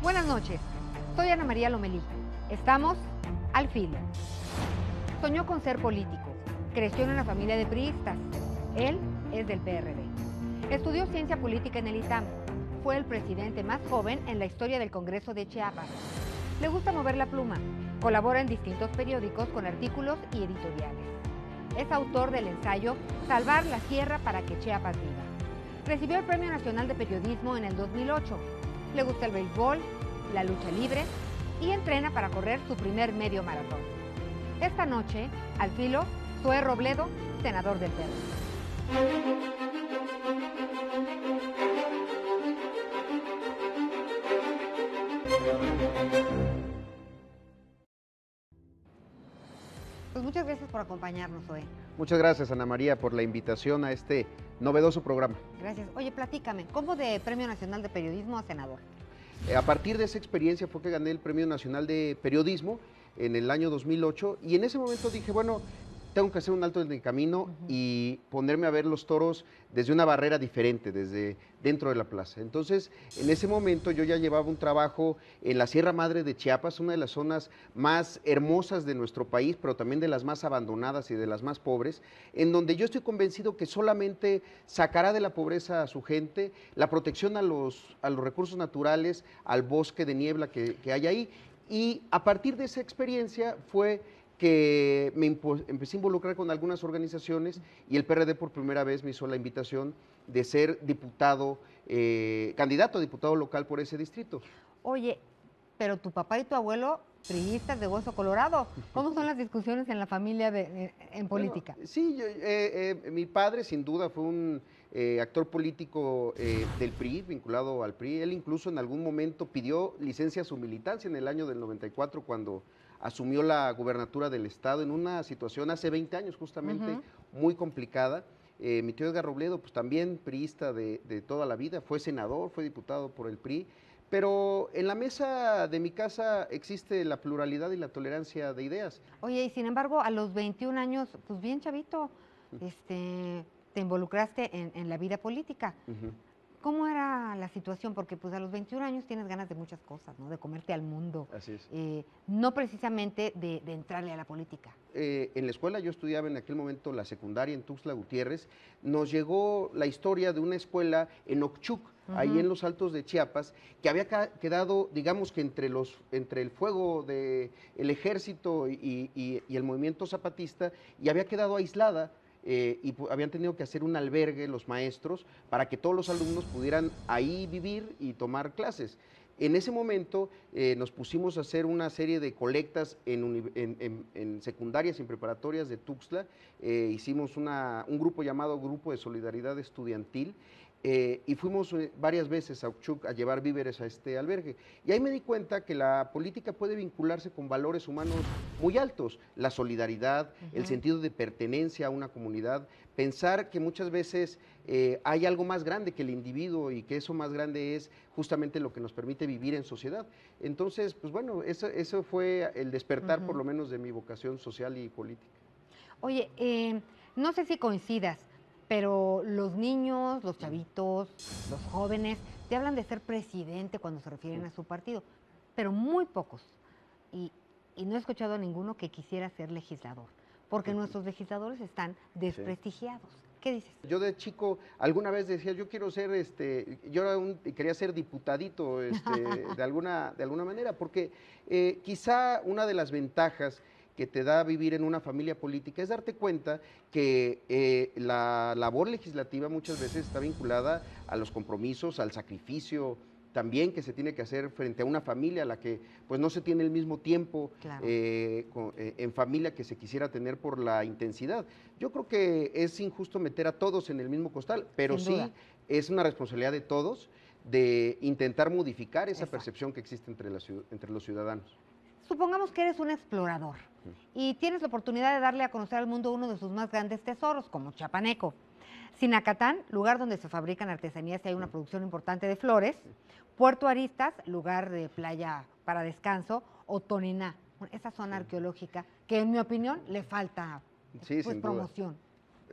Buenas noches, soy Ana María Lomelí. Estamos al filo. Soñó con ser político, creció en una familia de priistas. Él es del PRD. Estudió ciencia política en el ITAM. Fue el presidente más joven en la historia del Congreso de Chiapas. Le gusta mover la pluma. Colabora en distintos periódicos con artículos y editoriales. Es autor del ensayo Salvar la Sierra para que Chiapas viva. Recibió el Premio Nacional de Periodismo en el 2008. Le gusta el béisbol, la lucha libre y entrena para correr su primer medio maratón. Esta noche, al filo, Zoé Robledo, senador del PRD. Pues muchas gracias por acompañarnos, Zoé. Muchas gracias, Ana María, por la invitación a este novedoso programa. Gracias. Oye, platícame, ¿cómo de Premio Nacional de Periodismo a senador? A partir de esa experiencia fue que gané el Premio Nacional de Periodismo en el año 2008 y en ese momento dije, bueno, tengo que hacer un alto en el camino y ponerme a ver los toros desde una barrera diferente, desde dentro de la plaza. Entonces, en ese momento yo ya llevaba un trabajo en la Sierra Madre de Chiapas, una de las zonas más hermosas de nuestro país, pero también de las más abandonadas y de las más pobres, en donde yo estoy convencido que solamente sacará de la pobreza a su gente, la protección a los recursos naturales, al bosque de niebla que hay ahí. Y a partir de esa experiencia fue que me empecé a involucrar con algunas organizaciones y el PRD por primera vez me hizo la invitación de ser diputado, candidato a diputado local por ese distrito. Oye, pero tu papá y tu abuelo, priistas de hueso colorado, ¿cómo son las discusiones en la familia en política? Bueno, sí, mi padre sin duda fue un actor político del PRI, vinculado al PRI. Él incluso en algún momento pidió licencia a su militancia en el año del 94 cuando asumió la gubernatura del estado en una situación hace 20 años justamente muy complicada. Mi tío Edgar Robledo, pues también priista de toda la vida, fue senador, fue diputado por el PRI, pero en la mesa de mi casa existe la pluralidad y la tolerancia de ideas. Oye, y sin embargo, a los 21 años, pues bien chavito, te involucraste en la vida política. ¿Cómo era la situación? Porque pues a los 21 años tienes ganas de muchas cosas, ¿no? De comerte al mundo. Así es. No precisamente de entrarle a la política. En la escuela, yo estudiaba en aquel momento la secundaria en Tuxtla Gutiérrez, nos llegó la historia de una escuela en Ochuc, ahí en los Altos de Chiapas, que había quedado, digamos que entre el fuego del ejército y el movimiento zapatista, y había quedado aislada. Habían tenido que hacer un albergue los maestros para que todos los alumnos pudieran ahí vivir y tomar clases. En ese momento nos pusimos a hacer una serie de colectas en secundarias y en preparatorias de Tuxtla. Hicimos un grupo llamado Grupo de Solidaridad Estudiantil y fuimos varias veces a Ochuc a llevar víveres a este albergue. Y ahí me di cuenta que la política puede vincularse con valores humanos muy altos, la solidaridad, el sentido de pertenencia a una comunidad, pensar que muchas veces hay algo más grande que el individuo y que eso más grande es justamente lo que nos permite vivir en sociedad. Entonces, pues bueno, eso fue el despertar por lo menos de mi vocación social y política. Oye, no sé si coincidas, pero los niños, los chavitos, los jóvenes, te hablan de ser presidente cuando se refieren a su partido, pero muy pocos. Y no he escuchado a ninguno que quisiera ser legislador, porque nuestros legisladores están desprestigiados. ¿Qué dices? Yo de chico alguna vez decía, yo quiero ser, quería ser diputadito de alguna manera, porque quizá una de las ventajas que te da vivir en una familia política es darte cuenta que la labor legislativa muchas veces está vinculada a los compromisos, al sacrificio también que se tiene que hacer frente a una familia a la que pues no se tiene el mismo tiempo en familia que se quisiera tener por la intensidad. Yo creo que es injusto meter a todos en el mismo costal, pero sí es una responsabilidad de todos de intentar modificar esa percepción que existe entre los ciudadanos. Supongamos que eres un explorador y tienes la oportunidad de darle a conocer al mundo uno de sus más grandes tesoros, como Chiapaneco. Sinacatán, lugar donde se fabrican artesanías y hay una producción importante de flores. Puerto Aristas, lugar de playa para descanso. O Toniná, esa zona arqueológica que en mi opinión le falta promoción.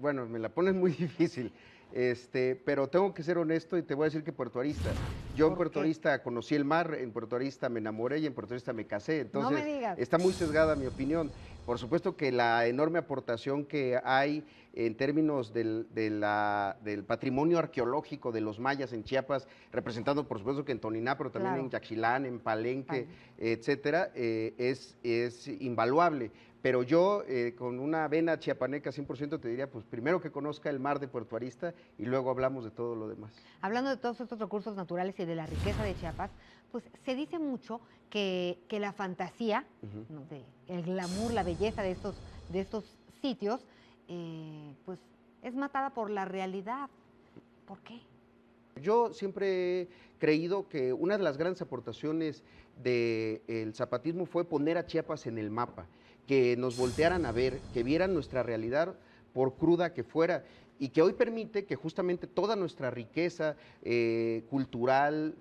Bueno, me la pones muy difícil. Pero tengo que ser honesto y te voy a decir que Puerto Aristas. Yo en ¿Por Puerto qué? Arista conocí el mar, en Puerto Arista me enamoré y en Puerto Arista me casé. No me Entonces, digas. está muy sesgada mi opinión. Por supuesto que la enorme aportación que hay en términos del patrimonio arqueológico de los mayas en Chiapas, representando por supuesto que en Toniná, pero también Claro. en Yaxchilán, en Palenque, Vale. etcétera, es invaluable. Pero yo, con una vena chiapaneca 100%, te diría, pues primero que conozca el mar de Puerto Arista y luego hablamos de todo lo demás. Hablando de todos estos recursos naturales y de la riqueza de Chiapas, pues se dice mucho que la fantasía, Ujú. ¿no? El glamour, la belleza de estos sitios, pues es matada por la realidad. ¿Por qué? Yo siempre he creído que una de las grandes aportaciones del zapatismo fue poner a Chiapas en el mapa, que nos voltearan a ver, que vieran nuestra realidad por cruda que fuera, y que hoy permite que justamente toda nuestra riqueza cultural,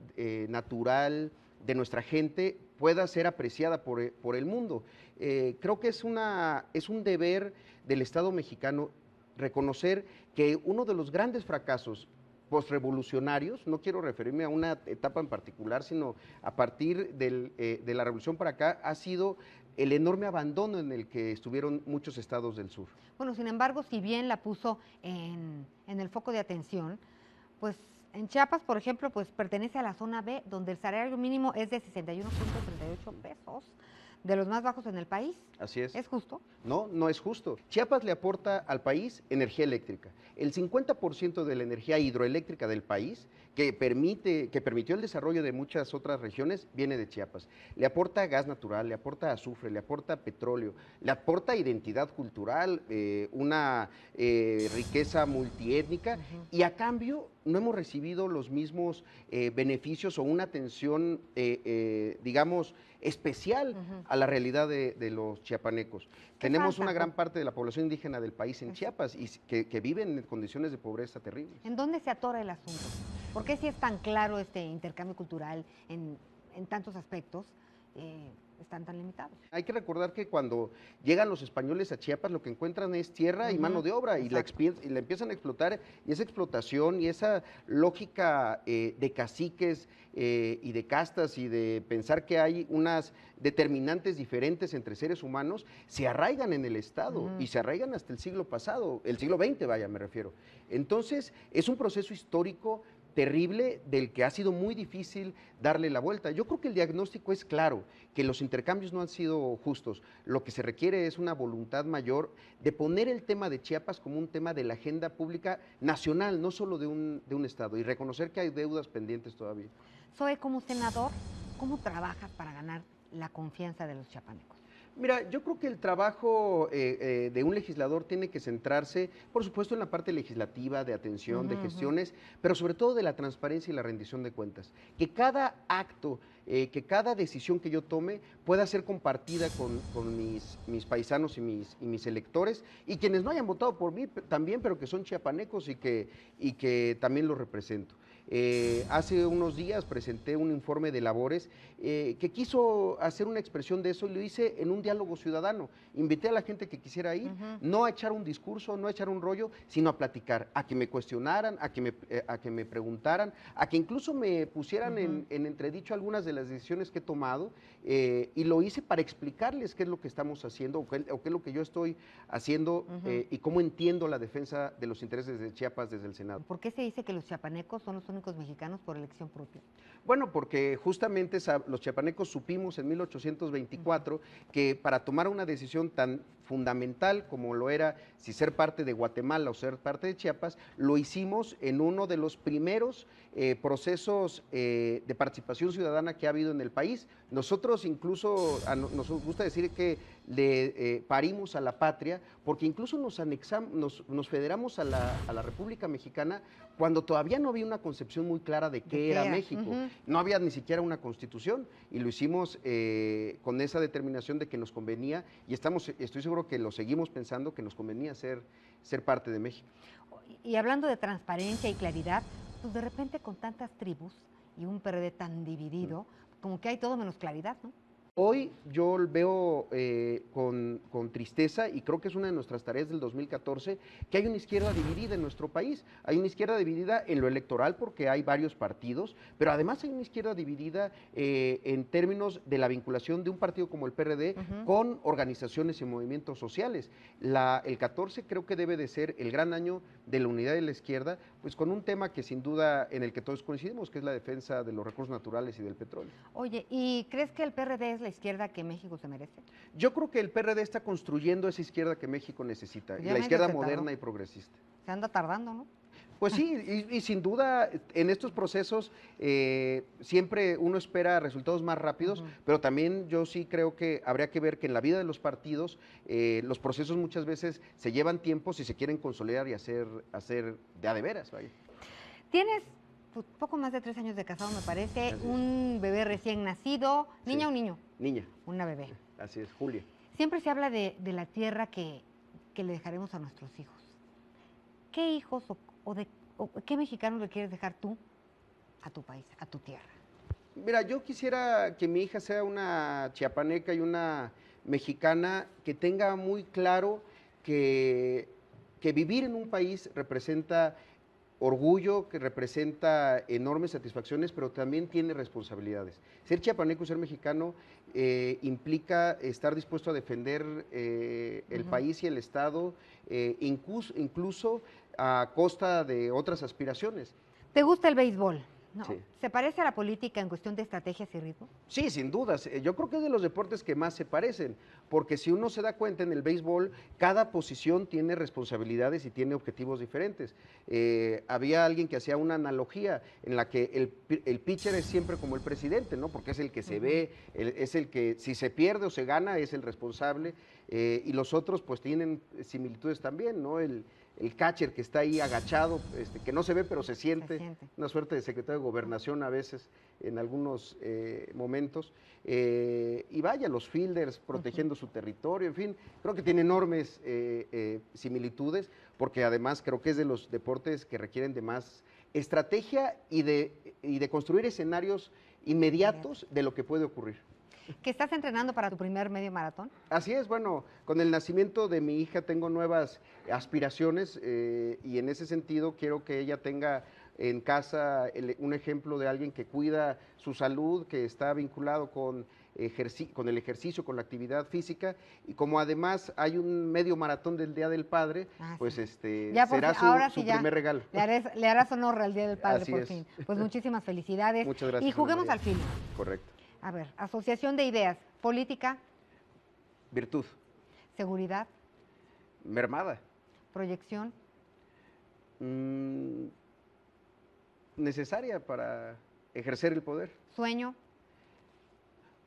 natural, de nuestra gente pueda ser apreciada por el mundo. Creo que es un deber del Estado mexicano reconocer que uno de los grandes fracasos postrevolucionarios, no quiero referirme a una etapa en particular, sino a partir de la revolución para acá, ha sido el enorme abandono en el que estuvieron muchos estados del sur. Bueno, sin embargo, si bien la puso en el foco de atención, pues en Chiapas, por ejemplo, pues pertenece a la zona B, donde el salario mínimo es de 61.38 pesos, de los más bajos en el país. Así es. ¿Es justo? No, no es justo. Chiapas le aporta al país energía eléctrica. El 50% de la energía hidroeléctrica del país, que permitió el desarrollo de muchas otras regiones, viene de Chiapas. Le aporta gas natural, le aporta azufre, le aporta petróleo, le aporta identidad cultural, una riqueza multiétnica, y a cambio no hemos recibido los mismos beneficios o una atención, digamos, especial a la realidad de los chiapanecos. Tenemos falta? una gran parte de la población indígena del país en Chiapas y que viven en condiciones de pobreza terribles. ¿En dónde se atora el asunto? ¿Por qué si es tan claro este intercambio cultural en tantos aspectos, están tan limitados? Hay que recordar que cuando llegan los españoles a Chiapas lo que encuentran es tierra y mano de obra y la empiezan a explotar, y esa explotación y esa lógica de caciques y de castas y de pensar que hay unas determinantes diferentes entre seres humanos se arraigan en el Estado y se arraigan hasta el siglo pasado, el siglo XX, vaya, me refiero. Entonces, es un proceso histórico terrible del que ha sido muy difícil darle la vuelta. Yo creo que el diagnóstico es claro, que los intercambios no han sido justos. Lo que se requiere es una voluntad mayor de poner el tema de Chiapas como un tema de la agenda pública nacional, no solo de un estado, y reconocer que hay deudas pendientes todavía. Zoe, como senador, ¿cómo trabajas para ganar la confianza de los chiapanecos? Mira, yo creo que el trabajo de un legislador tiene que centrarse, por supuesto, en la parte legislativa, de atención, de gestiones, pero sobre todo de la transparencia y la rendición de cuentas. Que cada acto, que cada decisión que yo tome pueda ser compartida con mis paisanos y mis electores, y quienes no hayan votado por mí también, pero que son chiapanecos y que también los represento. Hace unos días presenté un informe de labores que quiso hacer una expresión de eso y lo hice en un diálogo ciudadano. Invité a la gente que quisiera ir, no a echar un discurso, no a echar un rollo, sino a platicar, a que me cuestionaran, a que me preguntaran, a que incluso me pusieran en entredicho algunas de las decisiones que he tomado, y lo hice para explicarles qué es lo que estamos haciendo o qué es lo que yo estoy haciendo y cómo entiendo la defensa de los intereses de Chiapas desde el Senado. ¿Por qué se dice que los chiapanecos son los únicos mexicanos por elección propia? Bueno, porque justamente los chiapanecos supimos en 1824 que para tomar una decisión tan fundamental como lo era si ser parte de Guatemala o ser parte de Chiapas, lo hicimos en uno de los primeros procesos de participación ciudadana que ha habido en el país. Nosotros incluso, nos gusta decir que le parimos a la patria, porque incluso nos federamos a la República Mexicana cuando todavía no había una concepción muy clara de qué era México. No había ni siquiera una constitución, y lo hicimos con esa determinación de que nos convenía, y estoy seguro que lo seguimos pensando, que nos convenía ser parte de México. Y hablando de transparencia y claridad, pues de repente con tantas tribus y un PRD tan dividido, como que hay todo menos claridad, ¿no? Hoy yo veo con tristeza, y creo que es una de nuestras tareas del 2014, que hay una izquierda dividida en nuestro país. Hay una izquierda dividida en lo electoral porque hay varios partidos, pero además hay una izquierda dividida en términos de la vinculación de un partido como el PRD con organizaciones y movimientos sociales. El 14 creo que debe de ser el gran año de la unidad de la izquierda, pues con un tema que sin duda en el que todos coincidimos, que es la defensa de los recursos naturales y del petróleo. Oye, ¿y crees que el PRD es la izquierda que México se merece? Yo creo que el PRD está construyendo esa izquierda que México necesita, Pues y ya la medio izquierda se moderna tardó. y progresista. Se anda tardando, ¿no? Pues sí, y sin duda en estos procesos siempre uno espera resultados más rápidos, pero también yo sí creo que habría que ver que en la vida de los partidos los procesos muchas veces se llevan tiempo si se quieren consolidar y hacer de a de veras, vaya. Tienes pues, poco más de 3 años de casado, me parece, Así es. un bebé recién nacido, ¿niña Sí. o niño? Niña, Una bebé. así es, Julia. Siempre se habla de la tierra que le dejaremos a nuestros hijos. ¿Qué hijos o qué mexicanos le quieres dejar tú a tu país, a tu tierra? Mira, yo quisiera que mi hija sea una chiapaneca y una mexicana que tenga muy claro que vivir en un país representa orgullo, que representa enormes satisfacciones, pero también tiene responsabilidades. Ser chiapaneco y ser mexicano implica estar dispuesto a defender el país y el Estado, incluso a costa de otras aspiraciones. ¿Te gusta el béisbol? ¿No? Sí. ¿Se parece a la política en cuestión de estrategias y ritmo? Sí, sin dudas. Yo creo que es de los deportes que más se parecen, porque si uno se da cuenta en el béisbol, cada posición tiene responsabilidades y tiene objetivos diferentes. Había alguien que hacía una analogía en la que el pitcher es siempre como el presidente, ¿no? Porque es el que se ve, es el que si se pierde o se gana es el responsable, y los otros pues tienen similitudes también, ¿no? El catcher que está ahí agachado, que no se ve pero se siente, una suerte de secretario de gobernación a veces en algunos momentos, y vaya, los fielders protegiendo su territorio, en fin, creo que tiene enormes similitudes, porque además creo que es de los deportes que requieren de más estrategia y de construir escenarios inmediatos de lo que puede ocurrir. ¿Que estás entrenando para tu primer medio maratón? Así es, bueno, con el nacimiento de mi hija tengo nuevas aspiraciones, y en ese sentido quiero que ella tenga en casa un ejemplo de alguien que cuida su salud, que está vinculado con el ejercicio, con la actividad física, y como además hay un medio maratón del Día del Padre, pues sí. será su primer regalo. Le harás honor al Día del Padre. Así por es. fin. Pues muchísimas felicidades. Muchas gracias. Y juguemos Ana al María. filo. Correcto. A ver, asociación de ideas, política, Virtud. seguridad, Mermada. proyección, Necesaria para ejercer el poder. sueño,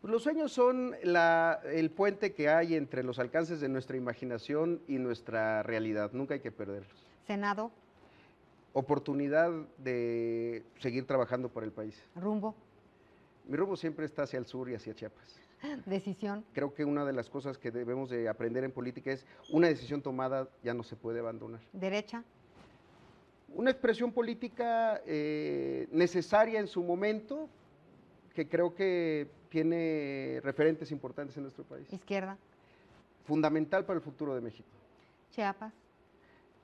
Los sueños son el puente que hay entre los alcances de nuestra imaginación y nuestra realidad. Nunca hay que perderlos. senado, Oportunidad de seguir trabajando por el país. rumbo, Mi rumbo siempre está hacia el sur y hacia Chiapas. decisión, Creo que una de las cosas que debemos de aprender en política es una decisión tomada ya no se puede abandonar. derecha, Una expresión política necesaria en su momento, que creo que tiene referentes importantes en nuestro país. izquierda, Fundamental para el futuro de México. Chiapas,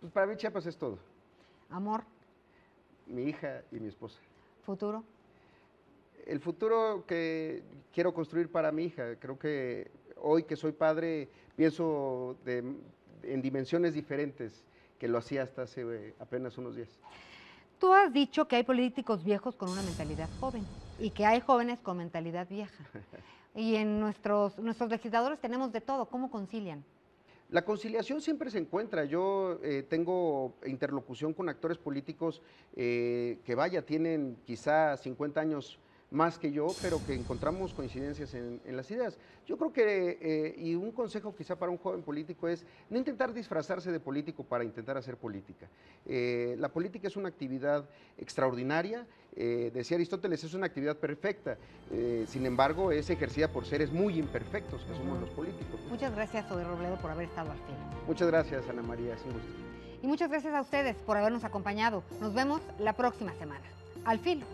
Pues para mí Chiapas es todo. amor, Mi hija y mi esposa. futuro, El futuro que quiero construir para mi hija, creo que hoy que soy padre pienso en dimensiones diferentes que lo hacía hasta hace apenas unos días. Tú has dicho que hay políticos viejos con una mentalidad joven y que hay jóvenes con mentalidad vieja. Y en nuestros legisladores tenemos de todo. ¿Cómo concilian? La conciliación siempre se encuentra. Yo tengo interlocución con actores políticos que vaya, tienen quizá 50 años más que yo, pero que encontramos coincidencias en las ideas. Yo creo que, y un consejo quizá para un joven político es no intentar disfrazarse de político para intentar hacer política. La política es una actividad extraordinaria, decía Aristóteles, es una actividad perfecta, sin embargo es ejercida por seres muy imperfectos, que somos los políticos. Muchas gracias, Zoe Robledo, por haber estado al filo. Muchas gracias, Ana María, es un gusto. Y muchas gracias a ustedes por habernos acompañado. Nos vemos la próxima semana. Al filo.